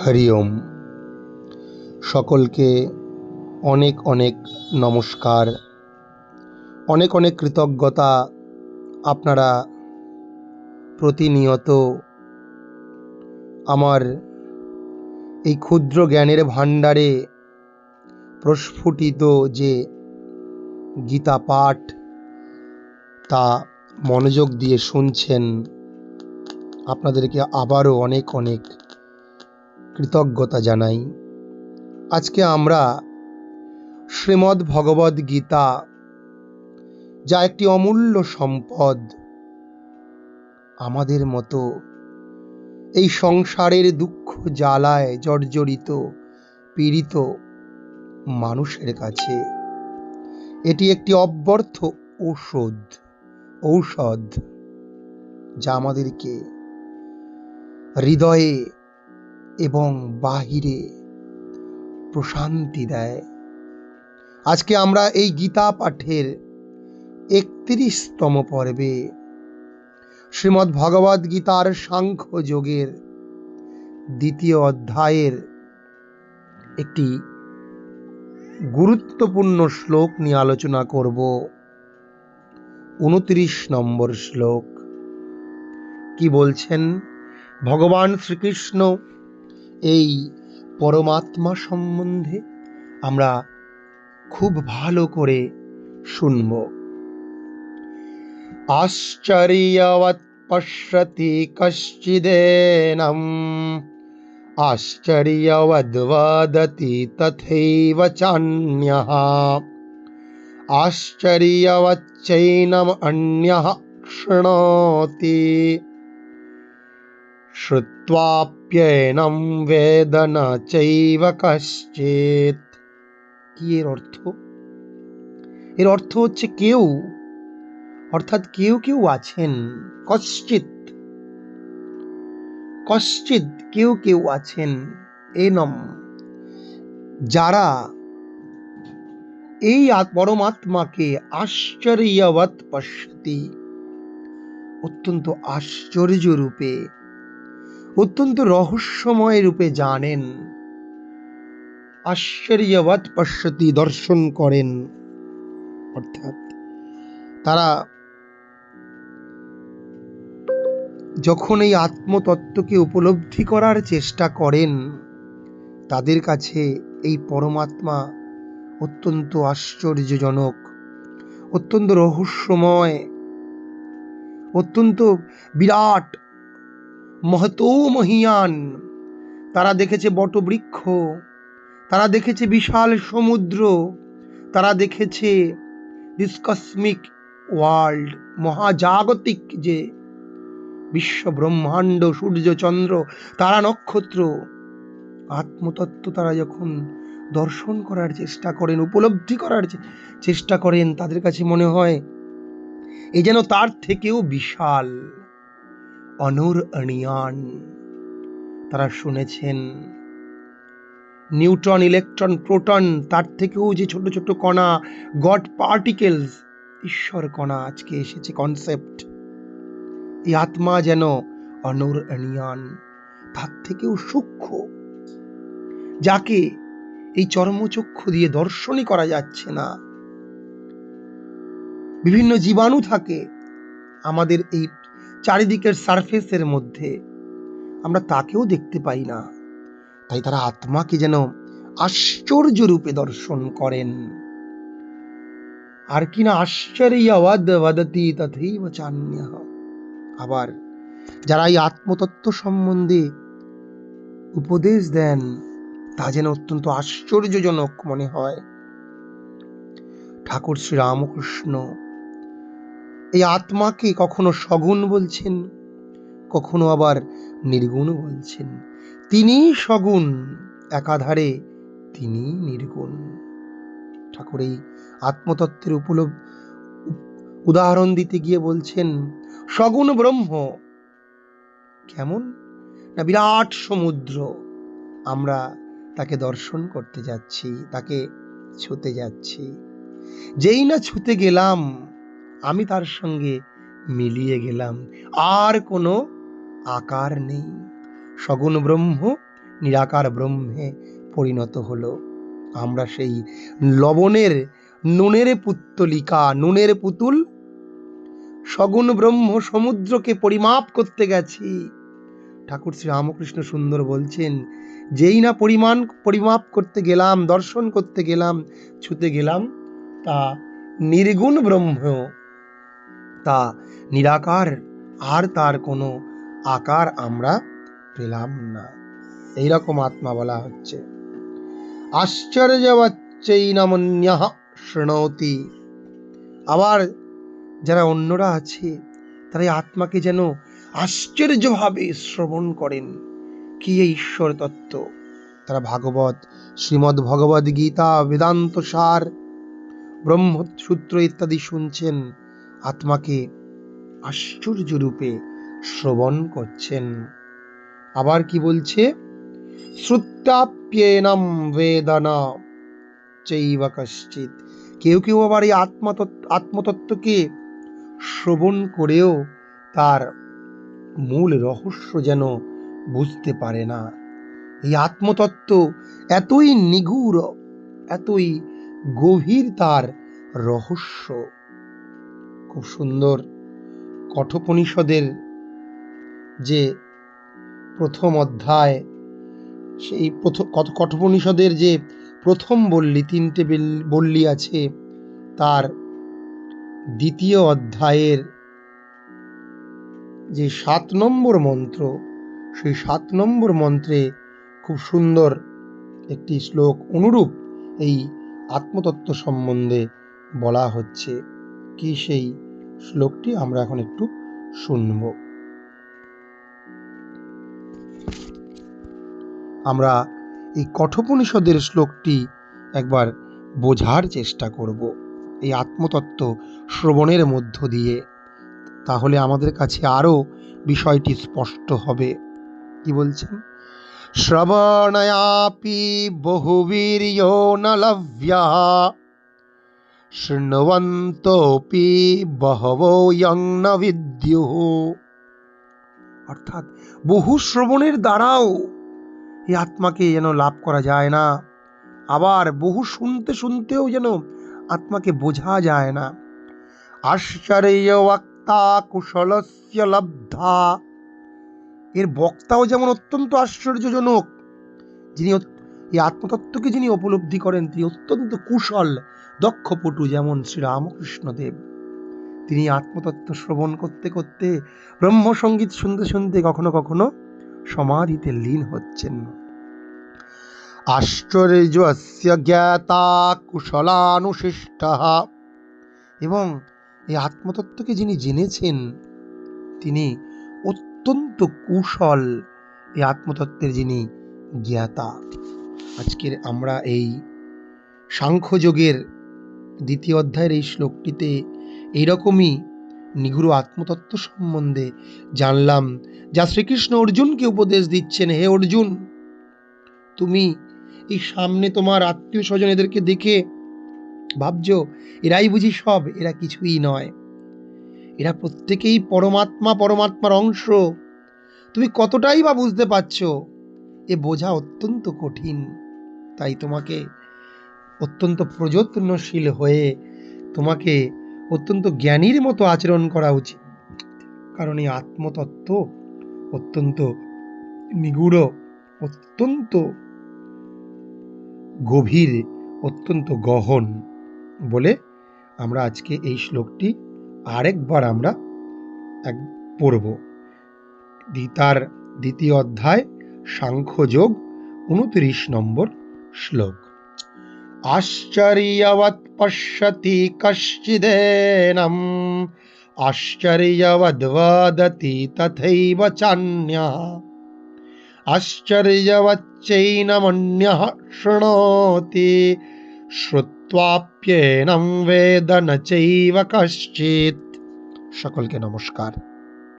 হরি ওম। সকলকে অনেক অনেক নমস্কার, অনেক অনেক কৃতজ্ঞতা। আপনারা প্রতিনিয়ত আমার এই ক্ষুদ্র জ্ঞানের ভাণ্ডারে প্রস্ফুটিত যে গীতা পাঠ তা মনোযোগ দিয়ে শুনছেন। আপনাদেরকে আবারও অনেক অনেক কৃতজ্ঞতা জানাই। আজকে আমরা শ্রীমদ্ ভগবদ গীতা, যা একটি অমূল্য সম্পদ, আমাদের মতো এই সংসারের দুঃখ জ্বালায় জর্জরিত পীড়িত মানুষের কাছে এটি একটি অব্যর্থ ঔষধ, যা আমাদেরকে হৃদয়ে এবং বাহিরে প্রশান্তি দেয়। আজকে আমরা এই গীতা পাঠের ৩১তম পর্বে শ্রীমদ্ ভগবদ গীতার সাংখ্য যোগের ২য় অধ্যায়ের একটি গুরুত্বপূর্ণ শ্লোক নিয়ে আলোচনা করব। ২৯ নম্বর শ্লোক কি বলছেন ভগবান শ্রীকৃষ্ণ এই পরমাত্মা সম্বন্ধে? আমরা খুব ভালো করে শুনব। আশ্চর্যবৎ পশ্যতি কশ্চিদেনম আশ্চর্যবদ বদতি তথৈব চান্যঃ আশ্চর্যবচ্চৈনম অন্যঃ শৃণোতি শ্রুত্বাপ্যেনম বেদ ন চৈব কশ্চিৎ। কি এর অর্থ? এর অর্থ হচ্ছে কেউ, অর্থাৎ কেউ কেউ আছেন, কশ্চিৎ কেউ কেউ আছেন, এনম যারা এই পরমাত্মাকে আশ্চর্যবৎ পশ্যতি, অত্যন্ত আশ্চর্য রূপে, অত্যন্ত রহস্যময় রূপে জানেন। আশ্চর্যবৎ পশ্যতি দর্শন করেন, অর্থাৎ তারা যখন এই আত্মতত্ত্বকে উপলব্ধি করার চেষ্টা করেন, তাদের কাছে এই পরমাত্মা অত্যন্ত আশ্চর্যজনক, অত্যন্ত রহস্যময়, অত্যন্ত বিরাট, মহতো মহিয়ান। তারা দেখেছে বটবৃক্ষ, তারা দেখেছে বিশাল সমুদ্র, তারা দেখেছে দিস কসমিক ওয়ার্ল্ড, মহাজাগতিক যে বিশ্ব ব্রহ্মাণ্ড, সূর্য চন্দ্র তারা নক্ষত্র। আত্মতত্ত্ব তারা যখন দর্শন করার চেষ্টা করেন, উপলব্ধি করার চেষ্টা করেন, তাদের কাছে মনে হয় এ যেন তার থেকেও বিশাল, অনূরণীয়ান। তারা শুনেছেন নিউট্রন, ইলেকট্রন, প্রোটন, তার থেকেও যে ছোট ছোট কণা, গড পার্টিকেলস, ঈশ্বর কণা আজকে এসেছে কনসেপ্ট। এই আত্মা যেন অনূরণীয়ান, তার থেকেও সূক্ষ্ম, যাকে এই চর্মচক্ষু দিয়ে দর্শনই করা যাচ্ছে না। বিভিন্ন জীবাণু থাকে আমাদের এই চারিদিকের সারফেসের মধ্যে, আমরা তাকেও দেখতে পাই না। তাই তারা আত্মাকে যেন আশ্চর্য রূপে দর্শন করেন। আর কিনা আশ্চর্যবদ বদতি তথৈব চান্যঃ। আবার যারা এই আত্মতত্ত্ব সম্বন্ধে উপদেশ দেন, তা যেন অত্যন্ত আশ্চর্যজনক মনে হয়। ঠাকুর শ্রী রামকৃষ্ণ এই আত্মাকে কখনো সগুণ বলছেন, কখনো আবার নির্গুণ বলছেন। তিনি সগুণ, একাধারে তিনি নির্গুণ। ঠাকুর এই আত্মতত্ত্বের উদাহরণ দিতে গিয়ে বলছেন সগুণ ব্রহ্ম কেমন না, বিরাট সমুদ্র, আমরা তাকে দর্শন করতে যাচ্ছি, তাকে ছুতে যাচ্ছি। যেই না ছুতে গেলাম, আমি তার সঙ্গে মিলিয়ে গেলাম, আর কোনো আকার নেই। সগুণ ব্রহ্ম নিরাকার ব্রহ্মে পরিণত হলো। আমরা সেই নুনের পুত্তলিকা, নুনের পুতুল সগুণ ব্রহ্ম সমুদ্রকে পরিমাপ করতে গেছি। ঠাকুর শ্রী রামকৃষ্ণ সুন্দর বলছেন, যেই না পরিমাপ করতে গেলাম, দর্শন করতে গেলাম, ছুতে গেলাম, তা নির্গুণ ব্রহ্ম, তা নিরাকার, আর তার কোনো আকার আমরা পেলাম না। এইরকম আত্মা বলা হচ্ছে। আশ্চর্যবচ্চৈনমন্যঃ শৃণোতি। আবার যারা অন্যরা আছে তারা এই আত্মাকে যেন আশ্চর্যভাবে শ্রবণ করেন। কি এই ঈশ্বর তত্ত্ব! তারা ভাগবত, শ্রীমদ্ ভগবদ গীতা, বেদান্ত সার, ব্রহ্মসূত্র ইত্যাদি শুনছেন, আত্মাকে আশ্চর্য রূপে শ্রবণ করছেন। আবার কি বলছে? শ্রুত্যাপ্যেনম বেদনা চৈব কশ্চিৎ। কেউ কেউ আবার এই আত্মতত্ত্বকে শ্রবণ করেও তার মূল রহস্য যেন বুঝতে পারে না। এই আত্মতত্ত্ব এতই নিগূঢ়, এতই গভীর তার রহস্য। খুব সুন্দর কঠোপনিষদের যে প্রথম অধ্যায়, সেই কঠোপনিষদের যে প্রথম বল্লী, 3টে বল্লী আছে, তার দ্বিতীয় অধ্যায়ের যে 7 নম্বর মন্ত্র, সেই 7 নম্বর মন্ত্রে খুব সুন্দর একটি শ্লোক অনুরূপ এই আত্মতত্ত্ব সম্বন্ধে বলা হচ্ছে। কি সেই শ্লোকটি আমরা এখন একটু শুনব। আমরা এই কঠোপনিষদের শ্লোকটি একবার বোঝার চেষ্টা করব এই আত্মতত্ত্ব শ্রবণের মধ্য দিয়ে। তাহলে আমাদের কাছে আরো বিষয়টি স্পষ্ট হবে। কি বলছেন? শ্রবণয়াপি বহুবীর্যো ন লভ্যঃ শৃণ্বন্তোপি বহবো ইয়ং ন বিদ্যুঃ। অর্থাৎ বহু শ্রবণের দ্বারাও এই আত্মাকে যেন লাভ করা যায় না, আবার বহু শুনতে শুনতেও যেন আত্মাকে বোঝা যায় না। আশ্চর্যবক্তা কুশলস্য লব্ধা। এর বক্তাও যেমন অত্যন্ত আশ্চর্যজনক, যিনি এই আত্মতত্ত্বকে যিনি উপলব্ধি করেন তিনি অত্যন্ত কুশল, দক্ষ পটু, যেমন শ্রী রামকৃষ্ণ দেব। তিনি আত্মতত্ত্ব শ্রবণ করতে করতে, ব্রহ্মসঙ্গীত শুনতে শুনতে কখনো কখনো সমাধিতে লীন হচ্ছেন। আশ্চর্যস্য জ্ঞাতা কুশলানুশিষ্টঃ। এবং এই আত্মতত্ত্বকে যিনি জেনেছেন তিনি অত্যন্ত কুশল, এই আত্মতত্ত্বের যিনি জ্ঞাতা। আজকের আমরা এই সাংখ্যযোগের 2য় অধ্যায়ের এই শ্লোকটিতে এইরকমই নিগূঢ় আত্মতত্ত্ব সম্বন্ধে জানলাম, যা শ্রীকৃষ্ণ অর্জুনকে উপদেশ দিচ্ছেন। হে অর্জুন, তুমি এই সামনে তোমার আত্মীয় স্বজন এদেরকে দেখে ভাবছো এরাই বুঝি সব, এরা কিছুই নয়, এরা প্রত্যেকেই পরমাত্মা, পরমাত্মার অংশ। তুমি কতটাই বা বুঝতে পারছো, এ বোঝা অত্যন্ত কঠিন। তাই তোমাকে অত্যন্ত প্রযত্নশীল হয়ে তোমাকে অত্যন্ত জ্ঞানীর মতো আচরণ করা উচিত। কারণ এই আত্মতত্ত্ব অত্যন্ত নিগূঢ়, অত্যন্ত গভীর, অত্যন্ত গহন বলে আমরা আজকে এই শ্লোকটি আরেকবার আমরা পড়ব। গীতার 2য় অধ্যায় সাংখ্যযোগ 29 নম্বর শ্লোক। আশ্চর্যবৎ পশ্যতি কশ্চিদেনম আশ্চর্যবদ বদতি তথৈব চান্যঃ আশ্চর্যবচ্চৈনমন্যঃ শৃণোতি শ্রুত্বাপ্যেনং বেদ ন চৈব কশ্চিৎ। সকলকে নমস্কার।